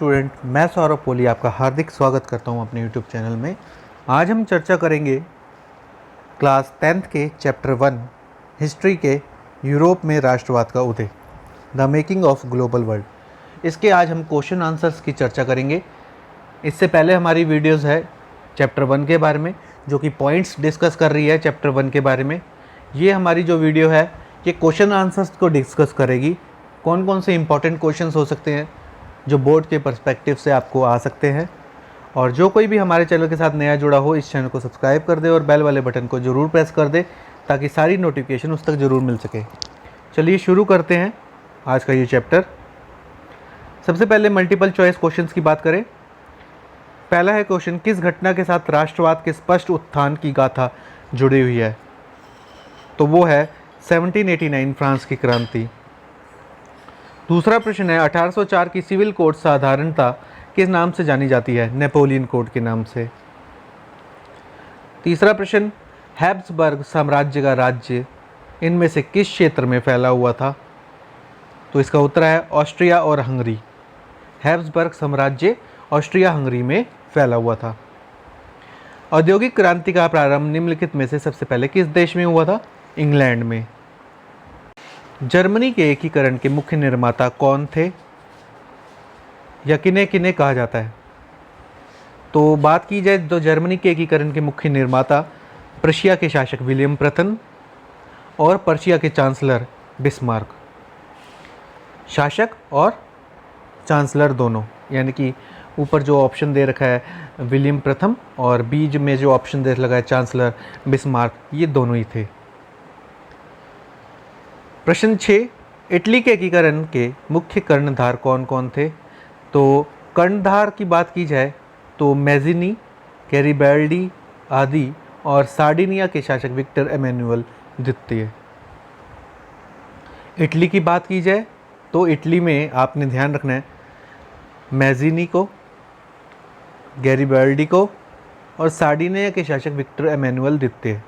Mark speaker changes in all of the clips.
Speaker 1: Student, मैं सौरभ कोहली आपका हार्दिक स्वागत करता हूं अपने यूट्यूब चैनल में। आज हम चर्चा करेंगे क्लास 10th के चैप्टर 1 हिस्ट्री के यूरोप में राष्ट्रवाद का उदय, the making of global world. इसके आज हम क्वेश्चन आंसर्स की चर्चा करेंगे। इससे पहले हमारी वीडियोज़ है चैप्टर 1 के बारे में, जो कि पॉइंट्स डिस्कस कर रही है चैप्टर 1 के बारे में। ये हमारी जो वीडियो है ये क्वेश्चन आंसर्स को डिस्कस करेगी। कौन कौन से इंपॉर्टेंट क्वेश्चंस हो सकते हैं जो बोर्ड के पर्सपेक्टिव से आपको आ सकते हैं। और जो कोई भी हमारे चैनल के साथ नया जुड़ा हो, इस चैनल को सब्सक्राइब कर दे और बेल वाले बटन को ज़रूर प्रेस कर दे ताकि सारी नोटिफिकेशन उस तक ज़रूर मिल सके। चलिए शुरू करते हैं आज का ये चैप्टर। सबसे पहले मल्टीपल चॉइस क्वेश्चंस की बात करें। पहला है क्वेश्चन, किस घटना के साथ राष्ट्रवाद के स्पष्ट उत्थान की गाथा जुड़ी हुई है? तो वो है 1789 फ्रांस की क्रांति। दूसरा प्रश्न है, 1804 की सिविल कोड साधारणता किस नाम से जानी जाती है? नेपोलियन कोड के नाम से। तीसरा प्रश्न, हैब्सबर्ग साम्राज्य का राज्य इनमें से किस क्षेत्र में फैला हुआ था? तो इसका उत्तर है ऑस्ट्रिया और हंगरी। हैब्सबर्ग साम्राज्य ऑस्ट्रिया हंगरी में फैला हुआ था। औद्योगिक क्रांति का प्रारंभ निम्नलिखित में से सबसे पहले किस देश में हुआ था? इंग्लैंड में। जर्मनी के एकीकरण के मुख्य निर्माता कौन थे या किन्हें किन्हें कहा जाता है? तो बात की जाए तो जर्मनी के एकीकरण के मुख्य निर्माता प्रशिया के शासक विलियम प्रथम और पर्शिया के चांसलर बिस्मार्क। शासक और चांसलर दोनों, यानी कि ऊपर जो ऑप्शन दे रखा है विलियम प्रथम और बीच में जो ऑप्शन दे रखा है चांसलर बिस्मार्क, ये दोनों ही थे। प्रश्न 6, इटली के एकीकरण के मुख्य कर्णधार कौन कौन थे? तो कर्णधार की बात की जाए तो मैज़िनी, गैरिबाल्डी आदि और सार्डिनिया के शासक विक्टर एमेनुअल द्वितीय। इटली की बात की जाए तो इटली में आपने ध्यान रखना है मैज़िनी को, गैरिबाल्डी को और सार्डिनिया के शासक विक्टर एमेनुअल द्वितीय।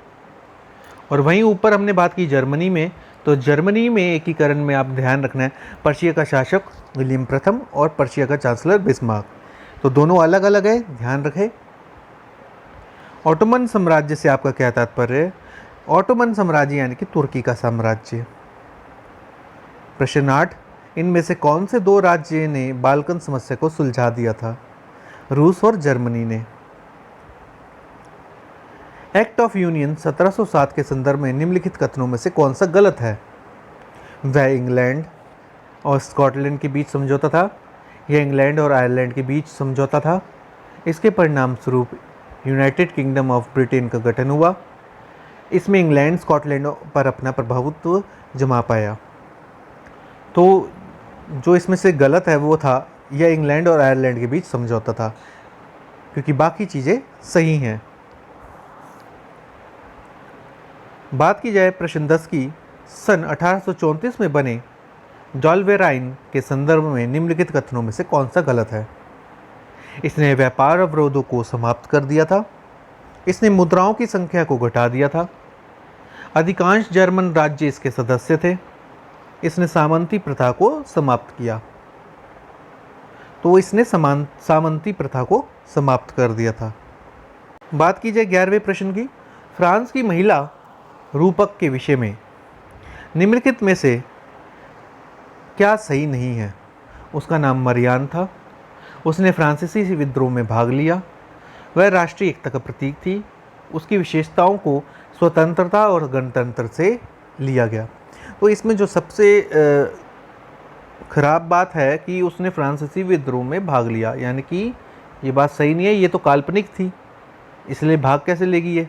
Speaker 1: और वहीं ऊपर हमने बात की जर्मनी में, तो जर्मनी में एकीकरण में आप ध्यान रखना है पर्शिया का शासक विलियम प्रथम और पर्शिया का चांसलर बिस्मार्क। तो दोनों अलग अलग है, ध्यान रखें। ऑटोमन साम्राज्य से आपका क्या तात्पर्य है? ऑटोमन साम्राज्य यानी कि तुर्की का साम्राज्य। प्रश्न 8, इनमें से कौन से दो राज्य ने बाल्कन समस्या को सुलझा दिया था? रूस और जर्मनी ने। एक्ट ऑफ यूनियन 1707 के संदर्भ में निम्नलिखित कथनों में से कौन सा गलत है? वह इंग्लैंड और स्कॉटलैंड के बीच समझौता था, यह इंग्लैंड और आयरलैंड के बीच समझौता था। इसके परिणाम स्वरूप यूनाइटेड किंगडम ऑफ ब्रिटेन का गठन हुआ। इसमें इंग्लैंड स्कॉटलैंड पर अपना प्रभुत्व जमा पाया। तो जो इसमें से गलत है वो था यह इंग्लैंड और आयरलैंड के बीच समझौता था, क्योंकि बाकी चीज़ें सही हैं। बात की जाए प्रश्न 10 की, सन 1834 में बने डॉल्वेराइन के संदर्भ में निम्नलिखित कथनों में से कौन सा गलत है? इसने व्यापार अवरोधों को समाप्त कर दिया था, इसने मुद्राओं की संख्या को घटा दिया था, अधिकांश जर्मन राज्य इसके सदस्य थे, इसने सामंती प्रथा को समाप्त किया। तो इसने सामंती प्रथा को समाप्त कर दिया था। बात की जाए 11वें प्रश्न की, फ्रांस की महिला रूपक के विषय में निम्नलिखित में से क्या सही नहीं है? उसका नाम मरियान था, उसने फ्रांसीसी विद्रोह में भाग लिया, वह राष्ट्रीय एकता का प्रतीक थी, उसकी विशेषताओं को स्वतंत्रता और गणतंत्र से लिया गया। तो इसमें जो सबसे खराब बात है कि उसने फ्रांसीसी विद्रोह में भाग लिया, यानी कि ये बात सही नहीं है, ये तो काल्पनिक थी, इसलिए भाग कैसे लेगी ये।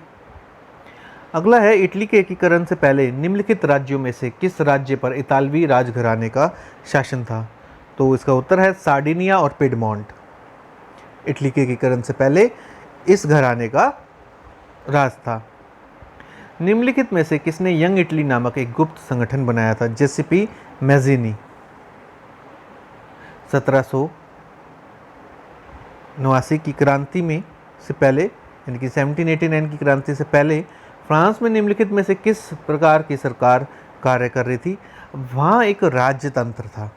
Speaker 1: अगला है, इटली के एकीकरण से पहले निम्नलिखित राज्यों में से किस राज्य पर इतालवी राजघराने का शासन था? तो इसका उत्तर है सार्डिनिया और पिडमोंट। इटली के एकीकरण से पहले इस घराने का राज था। निम्नलिखित में से किसने यंग इटली नामक एक गुप्त संगठन बनाया था? जेसिपी मैज़िनी। 1789 की क्रांति में से पहले, यानी कि 1789 की क्रांति से पहले फ्रांस में निम्नलिखित में से किस प्रकार की सरकार कार्य कर रही थी? वहाँ एक राज्यतंत्र था।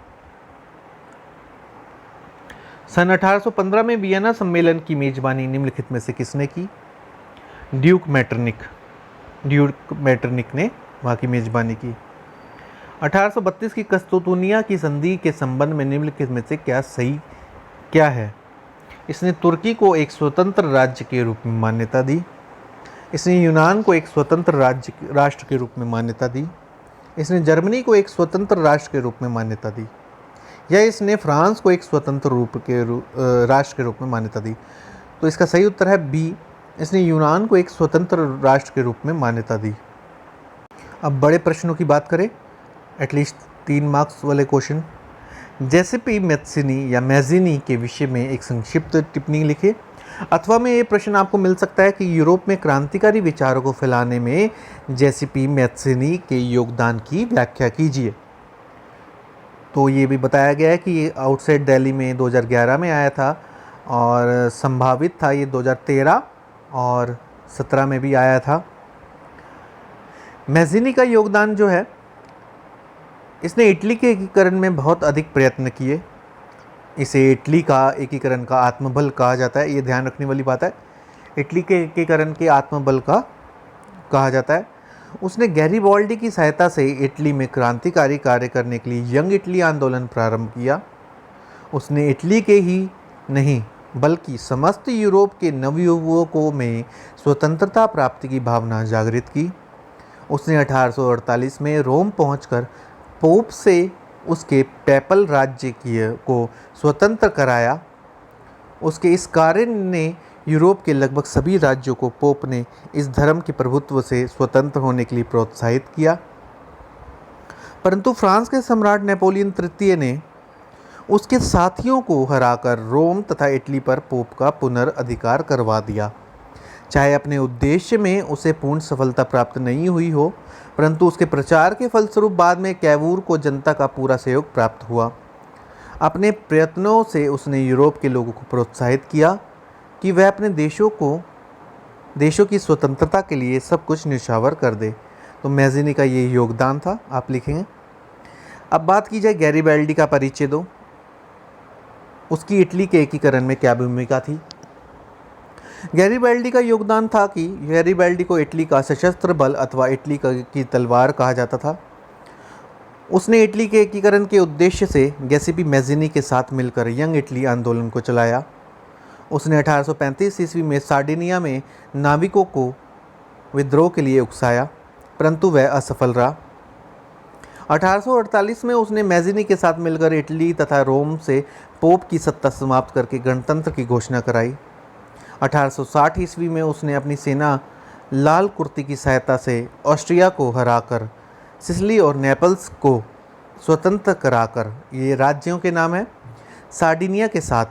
Speaker 1: सन 1815 में वियना सम्मेलन की मेजबानी निम्नलिखित में से किसने की? ड्यूक मेटरनिक ने वहाँ की मेजबानी की। 1832 की कस्तूतुनिया की संधि के संबंध में निम्नलिखित में से क्या है? इसने तुर्की को एक स्वतंत्र राज्य के रूप में मान्यता दी। इसने यूनान को एक स्वतंत्र राष्ट्र के रूप में मान्यता दी। इसने जर्मनी को एक स्वतंत्र राष्ट्र के रूप में मान्यता दी, या इसने फ्रांस को एक स्वतंत्र राष्ट्र के रूप में मान्यता दी। तो इसका सही उत्तर है बी, इसने यूनान को एक स्वतंत्र राष्ट्र के रूप में मान्यता दी। अब बड़े प्रश्नों की बात करें, एटलीस्ट 3 मार्क्स वाले क्वेश्चन। जेसेपी मैज़िनी के विषय में एक संक्षिप्त टिप्पणी लिखे। अथवा में ये प्रश्न आपको मिल सकता है कि यूरोप में क्रांतिकारी विचारों को फैलाने में जेसेपी मैज़िनी के योगदान की व्याख्या कीजिए। तो ये भी बताया गया है कि ये आउटसाइड दिल्ली में 2011 में आया था और संभावित था ये 2013 और 17 में भी आया था। मैज़िनी का योगदान जो है, इसने इटली के एकीकरण में बहुत अधिक प्रयत्न किए। इसे इटली का एकीकरण का आत्मबल कहा जाता है, ये ध्यान रखने वाली बात है। इटली के एकीकरण के आत्मबल का कहा जाता है। उसने गैरीबाल्डी की सहायता से इटली में क्रांतिकारी कार्य करने के लिए यंग इटली आंदोलन प्रारंभ किया। उसने इटली के ही नहीं बल्कि समस्त यूरोप के नवयुवकों में स्वतंत्रता प्राप्ति की भावना जागृत की। उसने 1848 में रोम पहुंचकर पोप से उसके पैपल राज्य को स्वतंत्र कराया। उसके इस कार्य ने यूरोप के लगभग सभी राज्यों को पोप ने इस धर्म के प्रभुत्व से स्वतंत्र होने के लिए प्रोत्साहित किया। परंतु फ्रांस के सम्राट नेपोलियन तृतीय ने उसके साथियों को हराकर रोम तथा इटली पर पोप का पुनर्अधिकार करवा दिया। चाहे अपने उद्देश्य में उसे पूर्ण सफलता प्राप्त नहीं हुई हो, परंतु उसके प्रचार के फलस्वरूप बाद में कैवूर को जनता का पूरा सहयोग प्राप्त हुआ। अपने प्रयत्नों से उसने यूरोप के लोगों को प्रोत्साहित किया कि वह अपने देशों की स्वतंत्रता के लिए सब कुछ न्यौछावर कर दे। तो मैज़िनी का ये योगदान था, आप लिखेंगे। अब बात की जाए गैरीबाल्डी का परिचय दो। उसकी इटली के एकीकरण में क्या भूमिका थी? गैरीबाल्डी का योगदान था कि गैरीबाल्डी को इटली का सशस्त्र बल अथवा इटली की तलवार कहा जाता था। उसने इटली के एकीकरण के उद्देश्य से जेसेपी मैज़िनी के साथ मिलकर यंग इटली आंदोलन को चलाया। उसने 1835 ईस्वी में सार्डिनिया में नाविकों को विद्रोह के लिए उकसाया, परंतु वह असफल रहा। 1848 में उसने मैज़िनी के साथ मिलकर इटली तथा रोम से पोप की सत्ता समाप्त करके गणतंत्र की घोषणा कराई। 1860 ईस्वी में उसने अपनी सेना लाल कुर्ती की सहायता से ऑस्ट्रिया को हराकर सिसिली और नेपल्स को स्वतंत्र कराकर, ये राज्यों के नाम हैं, सार्डिनिया के साथ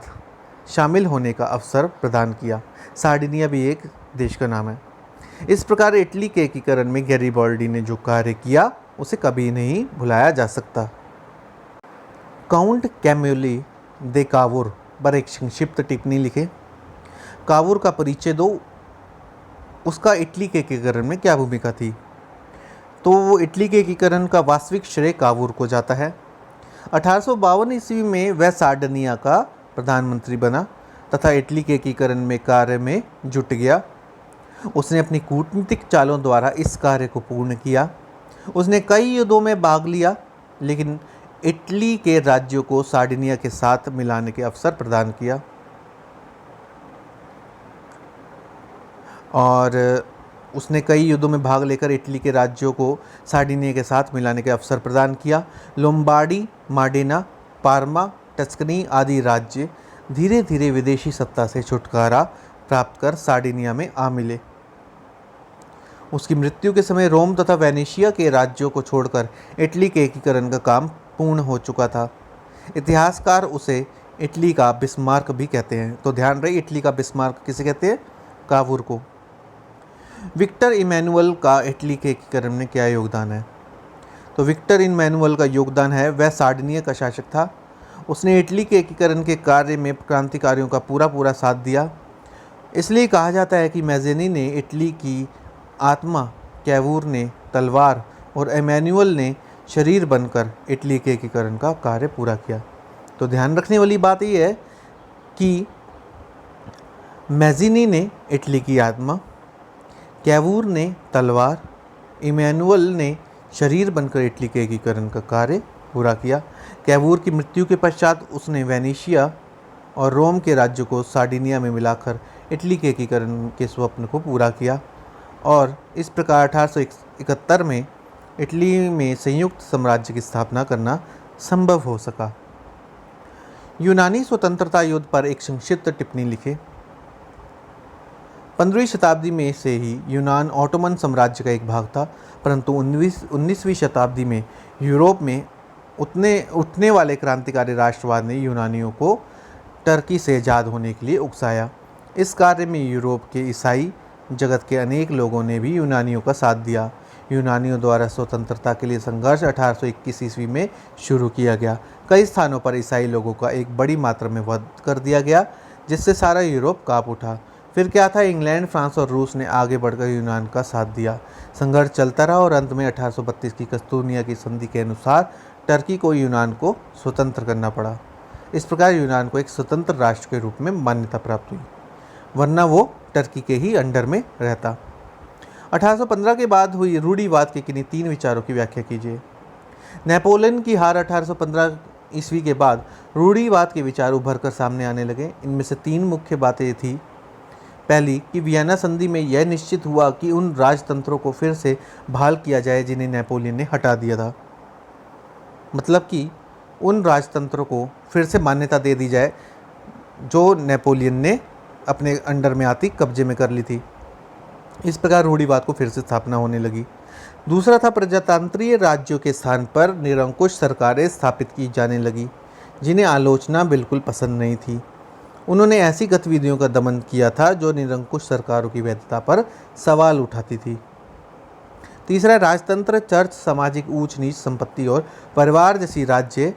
Speaker 1: शामिल होने का अवसर प्रदान किया। सार्डिनिया भी एक देश का नाम है। इस प्रकार इटली के एकीकरण में गैरीबाल्डी ने जो कार्य किया उसे कभी नहीं भुलाया जा सकता। काउंट कैमुली दे कावूर पर एक संक्षिप्त टिप्पणी लिखे। कावूर का परिचय दो। उसका इटली के एकीकरण में क्या भूमिका थी? तो वो इटली के एकीकरण का वास्तविक श्रेय कावूर को जाता है। 1852 ईस्वी में वह सार्डिनिया का प्रधानमंत्री बना तथा इटली के एकीकरण में कार्य में जुट गया। उसने अपनी कूटनीतिक चालों द्वारा इस कार्य को पूर्ण किया। उसने कई युद्धों में भाग लिया, लेकिन इटली के राज्यों को सार्डिनिया के साथ मिलाने के अवसर प्रदान किया और उसने कई युद्धों में भाग लेकर इटली के राज्यों को सार्डिनिया के साथ मिलाने के अवसर प्रदान किया। लोम्बार्डी, मार्डेना, पार्मा, टस्कनी आदि राज्य धीरे धीरे विदेशी सत्ता से छुटकारा प्राप्त कर सार्डिनिया में आ मिले। उसकी मृत्यु के समय रोम तथा वेनेशिया के राज्यों को छोड़कर इटली के एकीकरण का काम पूर्ण हो चुका था। इतिहासकार उसे इटली का बिस्मार्क भी कहते हैं। तो ध्यान रहे, इटली का बिस्मार्क किसे कहते हैं? कावूर को। विक्टर इमैनुअल का इटली के एकीकरण में क्या योगदान है? तो विक्टर इमैनुअल का योगदान है, वह सार्डिनिया का शासक था। उसने इटली के एकीकरण के कार्य में क्रांतिकारियों का पूरा साथ दिया। इसलिए कहा जाता है कि मैज़िनी ने इटली की आत्मा, कैवूर ने तलवार और इमैनुअल ने शरीर बनकर इटली के एकीकरण का कार्य पूरा किया। तो ध्यान रखने वाली बात यह है कि मैज़िनी ने इटली की आत्मा, कैवूर ने तलवार, इमैनुअल ने शरीर बनकर इटली के एकीकरण का कार्य पूरा किया। कैवूर की मृत्यु के पश्चात उसने वेनेशिया और रोम के राज्य को सार्डिनिया में मिलाकर इटली के एकीकरण के स्वप्न को पूरा किया और इस प्रकार 1871 में इटली में संयुक्त साम्राज्य की स्थापना करना संभव हो सका। यूनानी स्वतंत्रता युद्ध पर एक संक्षिप्त टिप्पणी लिखें। 15वीं शताब्दी में से ही यूनान ऑटोमन साम्राज्य का एक भाग था, परंतु 19वीं शताब्दी में यूरोप में उठने वाले क्रांतिकारी राष्ट्रवाद ने यूनानियों को टर्की से आज़ाद होने के लिए उकसाया। इस कार्य में यूरोप के ईसाई जगत के अनेक लोगों ने भी यूनानियों का साथ दिया। यूनानियों द्वारा स्वतंत्रता के लिए संघर्ष 1821 ईस्वी में शुरू किया गया। कई स्थानों पर ईसाई लोगों का एक बड़ी मात्रा में वध कर दिया गया, जिससे सारा यूरोप काँप उठा। फिर क्या था, इंग्लैंड, फ्रांस और रूस ने आगे बढ़कर यूनान का साथ दिया। संघर्ष चलता रहा और अंत में 1832 की कस्तूरनिया की संधि के अनुसार टर्की को यूनान को स्वतंत्र करना पड़ा। इस प्रकार यूनान को एक स्वतंत्र राष्ट्र के रूप में मान्यता प्राप्त हुई, वरना वो टर्की के ही अंडर में रहता। 1815 के बाद हुई रूढ़िवाद के किन्हीं 3 विचारों की व्याख्या कीजिए। नेपोलियन की हार 1815 ईस्वी के बाद रूढ़िवाद के विचार उभर कर सामने आने लगे। इनमें से 3 मुख्य बातें थी। पहली कि वियना संधि में यह निश्चित हुआ कि उन राजतंत्रों को फिर से बहाल किया जाए जिन्हें नेपोलियन ने हटा दिया था। मतलब कि उन राजतंत्रों को फिर से मान्यता दे दी जाए जो नेपोलियन ने अपने अंडर में आती कब्जे में कर ली थी। इस प्रकार रूढ़िवाद को फिर से स्थापना होने लगी। दूसरा था, प्रजातंत्रीय राज्यों के स्थान पर निरंकुश सरकारें स्थापित की जाने लगी, जिन्हें आलोचना बिल्कुल पसंद नहीं थी। उन्होंने ऐसी गतिविधियों का दमन किया था जो निरंकुश सरकारों की वैधता पर सवाल उठाती थी। तीसरा, राजतंत्र, चर्च, सामाजिक ऊंच नीच, संपत्ति और परिवार जैसी राज्य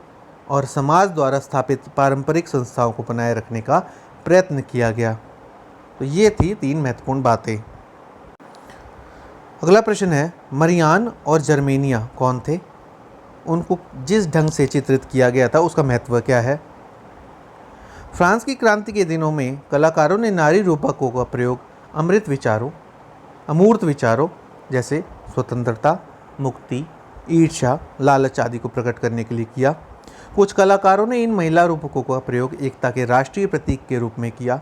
Speaker 1: और समाज द्वारा स्थापित पारंपरिक संस्थाओं को बनाए रखने का प्रयत्न किया गया। तो ये थी 3 महत्वपूर्ण बातें। अगला प्रश्न है, मरियान और जर्मेनिया कौन थे? उनको जिस ढंग से चित्रित किया गया था उसका महत्व क्या है? फ्रांस की क्रांति के दिनों में कलाकारों ने नारी रूपकों का प्रयोग अमूर्त विचारों जैसे स्वतंत्रता, मुक्ति, ईर्ष्या, लालच आदि को प्रकट करने के लिए किया। कुछ कलाकारों ने इन महिला रूपकों का प्रयोग एकता के राष्ट्रीय प्रतीक के रूप में किया।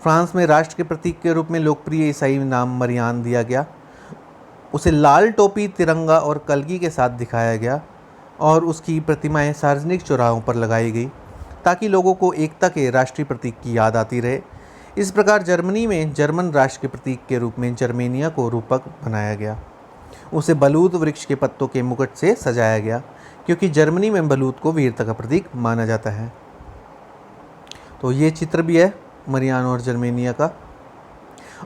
Speaker 1: फ्रांस में राष्ट्र के प्रतीक के रूप में लोकप्रिय ईसाई नाम मरियान दिया गया। उसे लाल टोपी, तिरंगा और कलगी के साथ दिखाया गया और उसकी प्रतिमाएं सार्वजनिक चौराहों पर लगाई गई ताकि लोगों को एकता के राष्ट्रीय प्रतीक की याद आती रहे। इस प्रकार जर्मनी में जर्मन राष्ट्र के प्रतीक के रूप में जर्मेनिया को रूपक बनाया गया। उसे बलूत वृक्ष के पत्तों के मुकुट से सजाया गया क्योंकि जर्मनी में बलूत को वीरता का प्रतीक माना जाता है। तो ये चित्र भी है मरियान और जर्मेनिया का।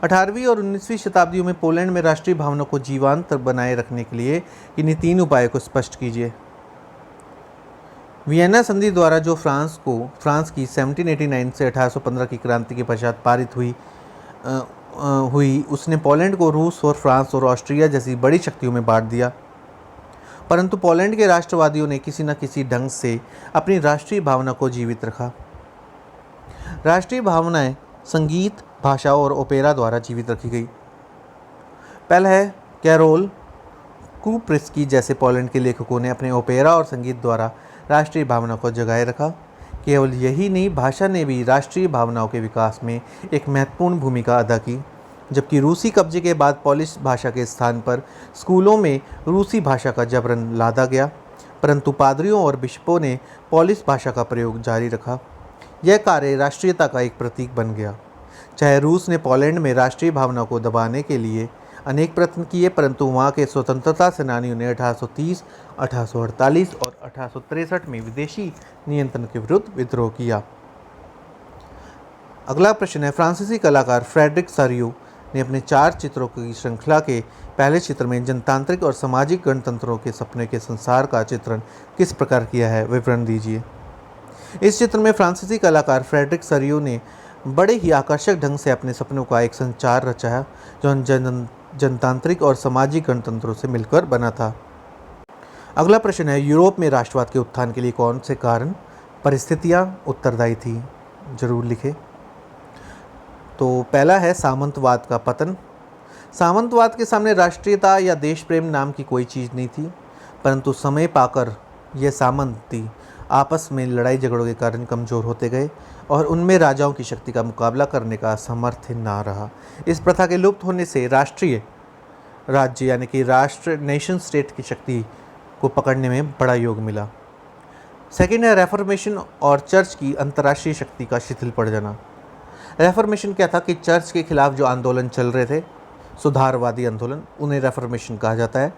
Speaker 1: 18वीं और 19वीं शताब्दियों में पोलैंड में राष्ट्रीय भावना को जीवंत बनाए रखने के लिए इन्हीं 3 उपायों को स्पष्ट कीजिए। वियना संधि द्वारा जो फ्रांस की 1789 से 1815 की क्रांति के पश्चात पारित हुई उसने पोलैंड को रूस और फ्रांस और ऑस्ट्रिया जैसी बड़ी शक्तियों में बांट दिया। परंतु पोलैंड के राष्ट्रवादियों ने किसी न किसी ढंग से अपनी राष्ट्रीय भावना को जीवित रखा। राष्ट्रीय भावनाएं संगीत, भाषा और ओपेरा द्वारा जीवित रखी गई। पहला है, कैरोल कुप्रिस्की जैसे पोलैंड के लेखकों ने अपने ओपेरा और संगीत द्वारा राष्ट्रीय भावना को जगाए रखा। केवल यही नहीं, भाषा ने भी राष्ट्रीय भावनाओं के विकास में एक महत्वपूर्ण भूमिका अदा की। जबकि रूसी कब्जे के बाद पोलिश भाषा के स्थान पर स्कूलों में रूसी भाषा का जबरन लादा गया, परंतु पादरियों और बिशपों ने पोलिश भाषा का प्रयोग जारी रखा। यह कार्य राष्ट्रीयता का एक प्रतीक बन गया। चाहे रूस ने पोलैंड में राष्ट्रीय भावना को दबाने के लिए अनेक प्रयत्न किए, परंतु वहाँ के स्वतंत्रता सेनानियों ने 1830, 1848 और 1863 में विदेशी नियंत्रण के विरुद्ध विद्रोह किया। अगला प्रश्न है, फ्रांसीसी कलाकार फ्रेडरिक सरियू ने अपने 4 चित्रों की श्रृंखला के पहले चित्र में जनतांत्रिक और सामाजिक गणतंत्रों के सपने के संसार का चित्रण किस प्रकार किया है? विवरण दीजिए। इस चित्र में फ्रांसीसी कलाकार फ्रेडरिक सरियू ने बड़े ही आकर्षक ढंग से अपने सपनों का एक संचार रचा जो जनतांत्रिक और सामाजिक गणतंत्रों से मिलकर बना था। अगला प्रश्न है, यूरोप में राष्ट्रवाद के उत्थान के लिए कौन से कारण, परिस्थितियां उत्तरदायी थी? ज़रूर लिखें। तो पहला है सामंतवाद का पतन। सामंतवाद के सामने राष्ट्रीयता या देश प्रेम नाम की कोई चीज़ नहीं थी, परंतु समय पाकर यह सामंती आपस में लड़ाई झगड़ों के कारण कमज़ोर होते गए और उनमें राजाओं की शक्ति का मुकाबला करने का सामर्थ्य ना रहा। इस प्रथा के लुप्त होने से राष्ट्रीय राज्य यानी कि राष्ट्र नेशन स्टेट की शक्ति को पकड़ने में बड़ा योग मिला। सेकेंड है रेफॉर्मेशन और चर्च की अंतर्राष्ट्रीय शक्ति का शिथिल पड़ जाना। रेफॉर्मेशन क्या था कि चर्च के खिलाफ जो आंदोलन चल रहे थे, सुधारवादी आंदोलन, उन्हें रेफॉर्मेशन कहा जाता है।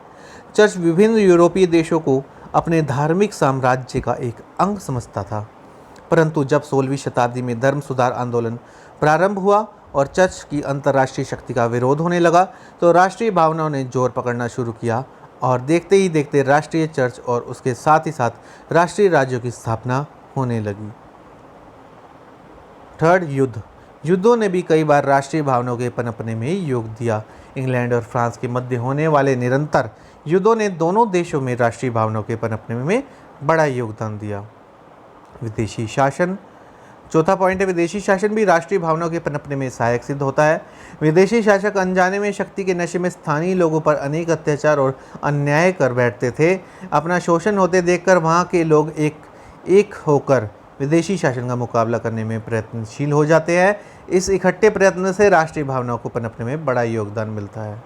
Speaker 1: चर्च विभिन्न यूरोपीय देशों को अपने धार्मिक साम्राज्य का एक अंग समझता था, परंतु जब 16वीं शताब्दी में धर्म सुधार आंदोलन प्रारंभ हुआ और चर्च की अंतर्राष्ट्रीय शक्ति का विरोध होने लगा तो राष्ट्रीय भावनाओं ने जोर पकड़ना शुरू किया और देखते ही देखते राष्ट्रीय चर्च और उसके साथ ही साथ राष्ट्रीय राज्यों की स्थापना होने लगी। थर्ड, युद्धों ने भी कई बार राष्ट्रीय भावनाओं के पनपने में योग दिया। इंग्लैंड और फ्रांस के मध्य होने वाले निरंतर युद्धों ने दोनों देशों में राष्ट्रीय भावनाओं के पनपने में बड़ा योगदान दिया। विदेशी शासन, चौथा पॉइंट है विदेशी शासन भी राष्ट्रीय भावनाओं के पनपने में सहायक सिद्ध होता है। विदेशी शासक अनजाने में शक्ति के नशे में स्थानीय लोगों पर अनेक अत्याचार और अन्याय कर बैठते थे। अपना शोषण होते देखकर वहाँ के लोग एक होकर विदेशी शासन का मुकाबला करने में प्रयत्नशील हो जाते हैं। इस इकट्ठे प्रयत्न से राष्ट्रीय भावनाओं को पनपने में बड़ा योगदान मिलता है।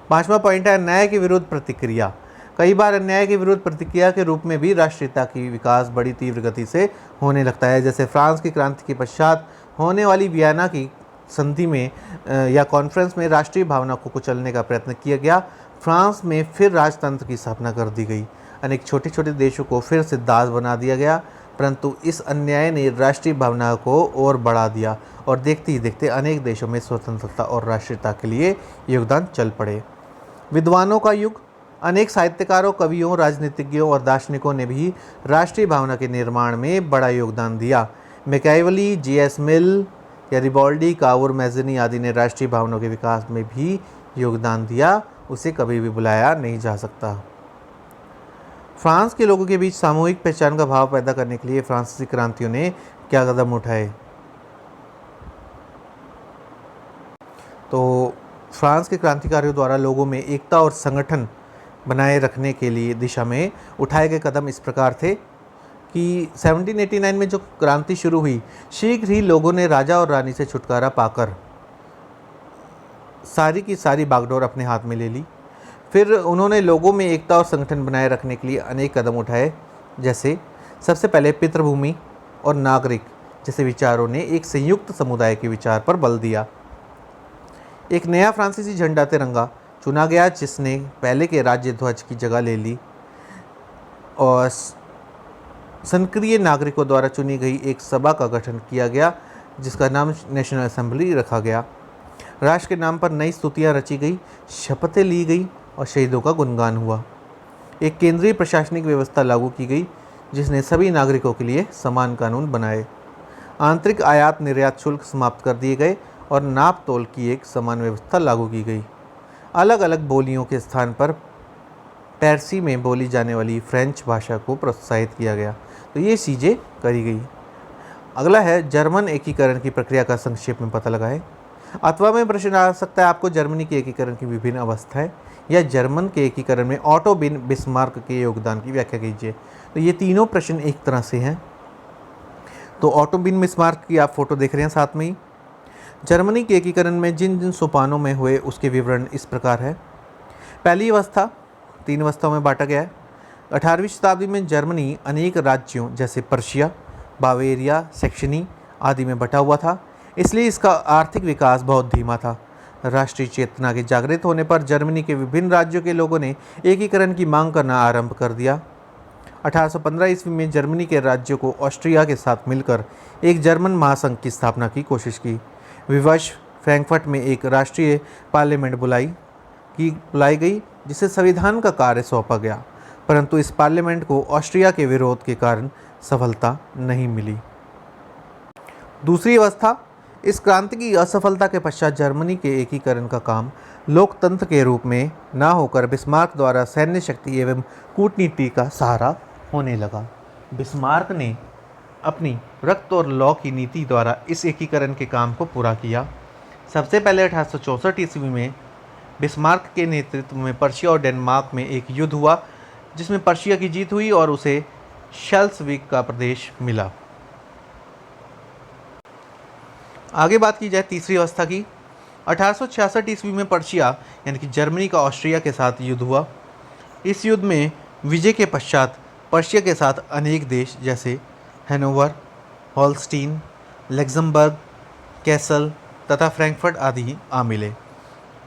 Speaker 1: पांचवा पॉइंट है अन्याय के विरुद्ध प्रतिक्रिया। कई बार अन्याय के विरुद्ध प्रतिक्रिया के रूप में भी राष्ट्रीयता की विकास बड़ी तीव्र गति से होने लगता है। जैसे फ्रांस की क्रांति के पश्चात होने वाली वियना की संधि में या कॉन्फ्रेंस में राष्ट्रीय भावना को कुचलने का प्रयत्न किया गया। फ्रांस में फिर राजतंत्र की स्थापना कर दी गई। अनेक छोटे छोटे देशों को फिर से दास बना दिया गया, परंतु इस अन्याय ने राष्ट्रीय भावना को और बढ़ा दिया और देखते ही देखते अनेक देशों में स्वतंत्रता और राष्ट्रीयता के लिए योगदान चल पड़े। विद्वानों का युग। अनेक साहित्यकारों, कवियों, राजनीतिज्ञों और दार्शनिकों ने भी राष्ट्रीय भावना के निर्माण में बड़ा योगदान दिया। Machiavelli, J.S. मिल, गैरिबाल्डी, कावूर, मैज़नी आदि ने राष्ट्रीय भावनाओं के विकास में भी योगदान दिया। उसे कभी भी भुलाया नहीं जा सकता। फ्रांस के लोगों के बीच सामूहिक पहचान का भाव पैदा करने के लिए फ्रांसीसी क्रांतियों ने क्या कदम उठाए? तो फ्रांस के क्रांतिकारियों द्वारा लोगों में एकता और संगठन बनाए रखने के लिए दिशा में उठाए गए कदम इस प्रकार थे कि 1789 में जो क्रांति शुरू हुई, शीघ्र ही लोगों ने राजा और रानी से छुटकारा पाकर सारी की सारी बागडोर अपने हाथ में ले ली। फिर उन्होंने लोगों में एकता और संगठन बनाए रखने के लिए अनेक कदम उठाए। जैसे सबसे पहले पितृभूमि और नागरिक जैसे विचारों ने एक संयुक्त समुदाय के विचार पर बल दिया। एक नया फ्रांसीसी झंडा तिरंगा चुना गया जिसने पहले के राज्य ध्वज की जगह ले ली और संक्रिय नागरिकों द्वारा चुनी गई एक सभा का गठन किया गया जिसका नाम नेशनल असेंबली रखा गया। राष्ट्र के नाम पर नई स्तुतियाँ रची गई, शपथें ली गई और शहीदों का गुणगान हुआ। एक केंद्रीय प्रशासनिक व्यवस्था लागू की गई जिसने सभी नागरिकों के लिए समान कानून बनाए। आंतरिक आयात निर्यात शुल्क समाप्त कर दिए गए और नाप तोल की एक समान व्यवस्था लागू की गई। अलग अलग बोलियों के स्थान पर पैरसी में बोली जाने वाली फ्रेंच भाषा को प्रोत्साहित किया गया। तो ये चीज़ें करी गई। अगला है जर्मन एकीकरण की प्रक्रिया का संक्षेप में पता लगाएं। अथवा में प्रश्न आ सकता है आपको जर्मनी के एकीकरण की विभिन्न अवस्थाएं या जर्मन के एकीकरण में ऑटो बिस्मार्क के योगदान की व्याख्या कीजिए। तो ये तीनों प्रश्न एक तरह से हैं। तो ऑटो बिस्मार्क की आप फोटो देख रहे हैं साथ में ही। जर्मनी के एकीकरण में जिन जिन सोपानों में हुए उसके विवरण इस प्रकार है। पहली अवस्था 3 अवस्थाओं में बांटा गया है। 18वीं शताब्दी में जर्मनी अनेक राज्यों जैसे पर्शिया, बावेरिया, सेक्शनी आदि में बटा हुआ था, इसलिए इसका आर्थिक विकास बहुत धीमा था। राष्ट्रीय चेतना के जागृत होने पर जर्मनी के विभिन्न राज्यों के लोगों ने एकीकरण की मांग करना आरंभ कर दिया। 1815 ईस्वी में जर्मनी के राज्यों को ऑस्ट्रिया के साथ मिलकर एक जर्मन महासंघ की स्थापना की कोशिश की। विवश फ्रैंकफर्ट में एक राष्ट्रीय पार्लियामेंट बुलाई गई जिसे संविधान का कार्य सौंपा गया, परंतु इस पार्लियामेंट को ऑस्ट्रिया के विरोध के कारण सफलता नहीं मिली। दूसरी अवस्था, इस क्रांति की असफलता के पश्चात जर्मनी के एकीकरण का काम लोकतंत्र के रूप में न होकर बिस्मार्क द्वारा सैन्य शक्ति एवं कूटनीति का सहारा होने लगा। बिस्मार्क ने अपनी रक्त और लौ की नीति द्वारा इस एकीकरण के काम को पूरा किया। सबसे पहले 1864 ईस्वी में बिस्मार्क के नेतृत्व में पर्शिया और डेनमार्क में एक युद्ध हुआ, जिसमें पर्शिया की जीत हुई और उसे शेल्सविक का प्रदेश मिला। आगे बात की जाए तीसरी अवस्था की। 1866 ईस्वी में पर्शिया यानी कि जर्मनी का ऑस्ट्रिया के साथ युद्ध हुआ। इस युद्ध में विजय के पश्चात पर्शिया के साथ अनेक देश जैसे हैनोवर, होल्स्टीन, लग्जमबर्ग, कैसल तथा फ्रैंकफर्ट आदि आ मिले।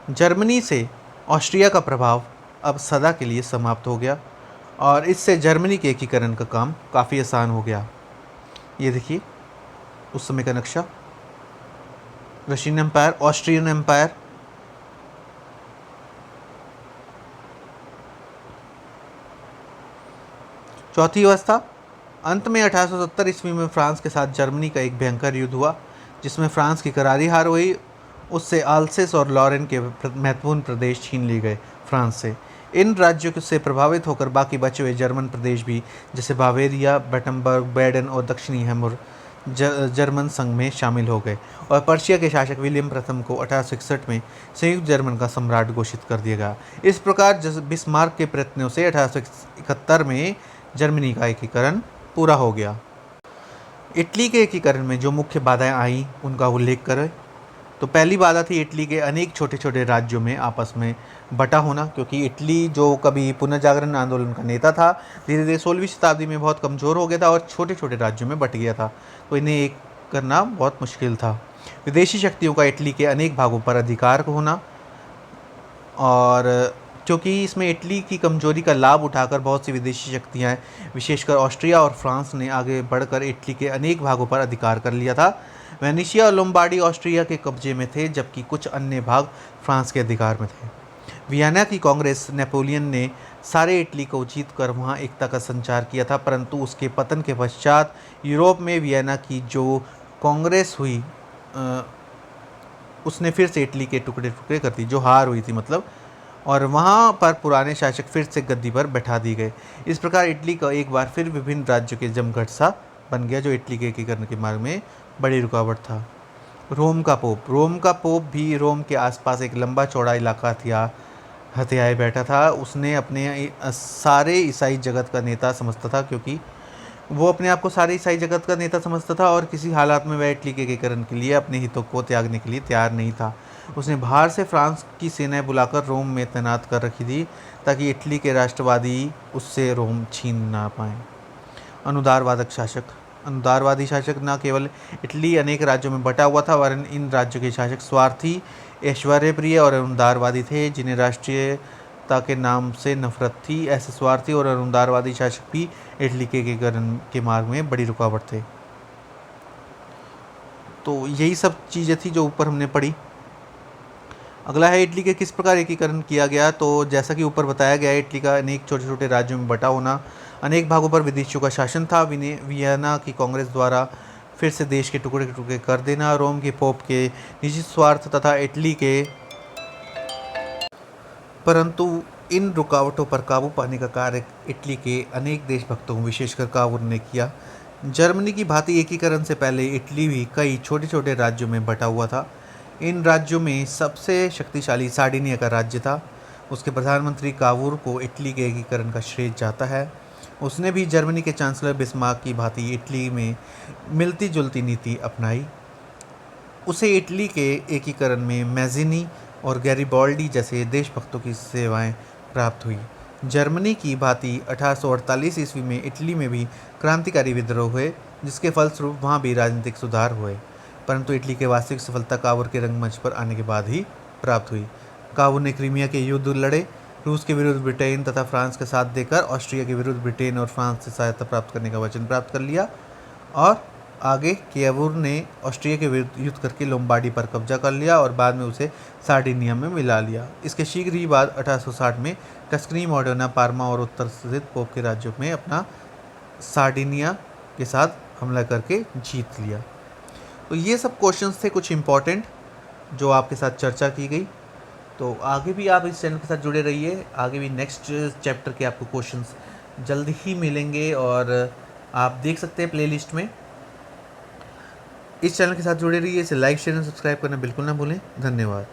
Speaker 1: जर्मनी से ऑस्ट्रिया का प्रभाव अब सदा के लिए समाप्त हो गया और इससे जर्मनी के एकीकरण का काम काफ़ी आसान हो गया। ये देखिए उस समय का नक्शा, रशियन एम्पायर, ऑस्ट्रियन एम्पायर, चौथी अवस्था। अंत में 1870 ईस्वी में फ्रांस के साथ जर्मनी का एक भयंकर युद्ध हुआ, जिसमें फ्रांस की करारी हार हुई। उससे आल्सेस और लॉरेन के महत्वपूर्ण प्रदेश छीन लिए गए फ्रांस से। इन राज्यों से प्रभावित होकर बाकी बचे हुए जर्मन प्रदेश भी जैसे बावेरिया, बेटमबर्ग, बैडन और दक्षिणी हैम्बुर्ग जर्मन संघ में शामिल हो गए और पर्शिया के शासक विलियम प्रथम को 1861 में संयुक्त जर्मन का सम्राट घोषित कर दिया गया। इस प्रकार बिस्मार्क के प्रयत्नों से 1871 में जर्मनी का एकीकरण पूरा हो गया। इटली के एकीकरण में जो मुख्य बाधाएं आई उनका उल्लेख करें तो पहली बाधा थी इटली के अनेक छोटे छोटे राज्यों में आपस में बटा होना, क्योंकि इटली जो कभी पुनर्जागरण आंदोलन का नेता था, धीरे धीरे 16वीं शताब्दी में बहुत कमज़ोर हो गया था और छोटे छोटे राज्यों में बट गया था, तो इन्हें एक करना बहुत मुश्किल था। विदेशी शक्तियों का इटली के अनेक भागों पर अधिकार होना, और क्योंकि इसमें इटली की कमजोरी का लाभ उठाकर बहुत सी विदेशी शक्तियाँ विशेषकर ऑस्ट्रिया और फ्रांस ने आगे बढ़कर इटली के अनेक भागों पर अधिकार कर लिया था। वेनेशिया और लोम्बार्डी ऑस्ट्रिया के कब्जे में थे, जबकि कुछ अन्य भाग फ्रांस के अधिकार में थे। वियना की कांग्रेस नेपोलियन ने सारे इटली को जीत कर वहाँ एकता का संचार किया था, परंतु उसके पतन के पश्चात यूरोप में वियना की जो कांग्रेस हुई उसने फिर से इटली के टुकड़े टुकड़े कर दी, जो हार हुई थी मतलब, और वहाँ पर पुराने शासक फिर से गद्दी पर बैठा दिए गए। इस प्रकार इटली का एक बार फिर विभिन्न राज्यों के जमघट सा बन गया, जो इटली के एकीकरण के मार्ग में बड़ी रुकावट था। रोम का पोप भी रोम के आसपास एक लंबा चौड़ा इलाका हथियाए बैठा था। उसने अपने सारे ईसाई जगत का नेता समझता था, क्योंकि वो अपने आप को सारे ईसाई जगत का नेता समझता था और किसी हालात में वह इटली के एकीकरण के लिए अपने हितों को त्यागने के लिए तैयार नहीं था। उसने बाहर से फ्रांस की सेनाएं बुलाकर रोम में तैनात कर रखी थी, ताकि इटली के राष्ट्रवादी उससे रोम छीन ना पाएँ। अनुदारवादी शासक न केवल इटली अनेक राज्यों में बटा हुआ था, वरन इन राज्यों के शासक स्वार्थी, ऐश्वर्यप्रिय और अनुदारवादी थे, जिन्हें राष्ट्रीयता के नाम से नफरत थी। ऐसे स्वार्थी और अनुदारवादी शासक भी इटली के एकीकरण के मार्ग में बड़ी रुकावट थे। तो यही सब चीज़ें थी जो ऊपर हमने पढ़ी। अगला है इटली के किस प्रकार एकीकरण किया गया। तो जैसा कि ऊपर बताया गया है, इटली का अनेक छोटे छोटे राज्यों में बटा होना, अनेक भागों पर विदेशियों का शासन था, वियना की कांग्रेस द्वारा फिर से देश के टुकड़े टुकड़े कर देना, रोम के पोप के निजी स्वार्थ तथा इटली के, परंतु इन रुकावटों पर काबू पाने का कार्य इटली के अनेक देशभक्तों विशेषकर कावूर ने किया। जर्मनी की भांति एकीकरण से पहले इटली भी कई छोटे छोटे राज्यों में बटा हुआ था। इन राज्यों में सबसे शक्तिशाली सार्डिनिया का राज्य था। उसके प्रधानमंत्री कावूर को इटली के एकीकरण का श्रेय जाता है। उसने भी जर्मनी के चांसलर बिस्मार्क की भांति इटली में मिलती जुलती नीति अपनाई। उसे इटली के एकीकरण में मैज़िनी और गैरिबाल्डी जैसे देशभक्तों की सेवाएं प्राप्त हुई। जर्मनी की भांति 1848 ईस्वी में इटली में भी क्रांतिकारी विद्रोह हुए, जिसके फलस्वरूप वहाँ भी राजनीतिक सुधार हुए, परंतु इटली के वास्तविक सफलता कावूर के रंगमंच पर आने के बाद ही प्राप्त हुई। कावूर ने क्रीमिया के युद्ध लड़े, रूस के विरुद्ध ब्रिटेन तथा फ्रांस का साथ देकर ऑस्ट्रिया के विरुद्ध ब्रिटेन और फ्रांस से सहायता प्राप्त करने का वचन प्राप्त कर लिया, और आगे कावूर ने ऑस्ट्रिया के विरुद्ध युद्ध करके लोम्बार्डी पर कब्जा कर लिया और बाद में उसे सार्डिनिया में मिला लिया। इसके शीघ्र ही बाद 1860 में टस्कनी, मॉडर्ना, पार्मा और उत्तर स्थित पोप के राज्यों में अपना सार्डिनिया के साथ हमला करके जीत लिया। तो ये सब क्वेश्चंस थे कुछ इम्पॉर्टेंट जो आपके साथ चर्चा की गई। तो आगे भी आप इस चैनल के साथ जुड़े रहिए, आगे भी नेक्स्ट चैप्टर के आपको क्वेश्चंस जल्द ही मिलेंगे और आप देख सकते हैं प्लेलिस्ट में इस चैनल के साथ जुड़े रहिए, इसे लाइक शेयर और सब्सक्राइब करना बिल्कुल ना भूलें। धन्यवाद।